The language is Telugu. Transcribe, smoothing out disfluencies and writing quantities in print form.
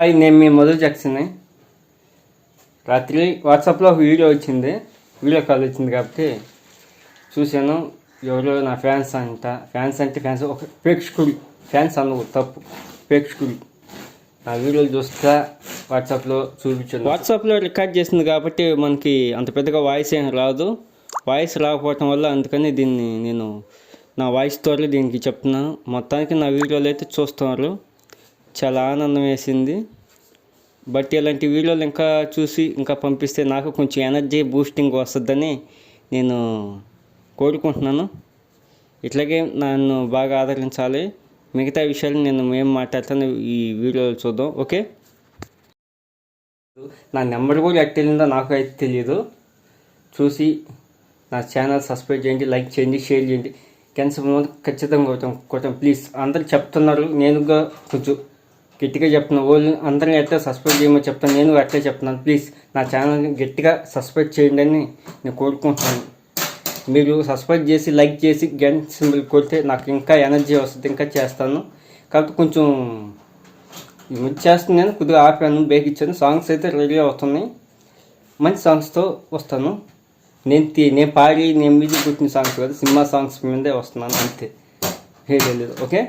హాయ్, నేను మీ మధు జాక్సన్. రాత్రి వాట్సాప్లో ఒక వీడియో వచ్చింది, వీడియో కాల్ వచ్చింది కాబట్టి చూశాను. ఎవరో నా ఫ్యాన్స్ అంటే ఫ్యాన్స్ ఒక ప్రేక్షకుడు, ఫ్యాన్స్ అన్నది తప్పు, ప్రేక్షకుడు నా వీడియోలు చూస్తా వాట్సాప్లో చూపించాను. వాట్సాప్లో రికార్డ్ చేసింది కాబట్టి మనకి అంత పెద్దగా వాయిస్ ఏం రాదు. వాయిస్ రాకపోవటం వల్ల అందుకని దీన్ని నేను నా వాయిస్ ద్వారా దీనికి చెప్తున్నాను. మొత్తానికి నా వీడియోలు అయితే చూస్తున్నారు, చాలా ఆనందం వేసింది. బట్ ఇలాంటి వీడియోలు ఇంకా చూసి ఇంకా పంపిస్తే నాకు కొంచెం ఎనర్జీ బూస్టింగ్ వస్తుందని నేను కోరుకుంటున్నాను. ఇట్లాగే నన్ను బాగా ఆదరించాలి. మిగతా విషయాలు మేము మాట్లాడుతాను ఈ వీడియోలో చూద్దాం. ఓకే, నా నెంబర్ కూడా ఎక్కడ వెళ్ళిందో నాకు అయితే తెలియదు. చూసి నా ఛానల్ సబ్స్క్రైబ్ చేయండి, లైక్ చేయండి, షేర్ చేయండి. ఖచ్చితంగా కొట్టం ప్లీజ్. అందరు చెప్తున్నారు, నేనుగా కొంచెం గట్టిగా చెప్తున్నాను. వాళ్ళు అందరినీ ఎట్లా సబ్స్క్రైబ్ చేయమని చెప్తాను, నేను అట్లే చెప్తున్నాను. ప్లీజ్ నా ఛానల్ని గట్టిగా సబ్స్క్రైబ్ చేయండి అని నేను కోరుకుంటున్నాను. మీరు సబ్స్క్రైబ్ చేసి లైక్ చేసి గంట సింబల్ కొడితే నాకు ఇంకా ఎనర్జీ వస్తుంది, ఇంకా చేస్తాను. కాబట్టి కొంచెం చేస్తున్నాను, కొద్దిగా ఆపాను, బ్రేక్ ఇచ్చాను. సాంగ్స్ అయితే రెడీ అవుతున్నాయి, మంచి సాంగ్స్తో వస్తాను. నేను పాడి నేను మ్యూజిక్ కొట్టిన సాంగ్స్ కాదు, సినిమా సాంగ్స్ మీదే వస్తున్నాను, అంతే, లేదు. ఓకే.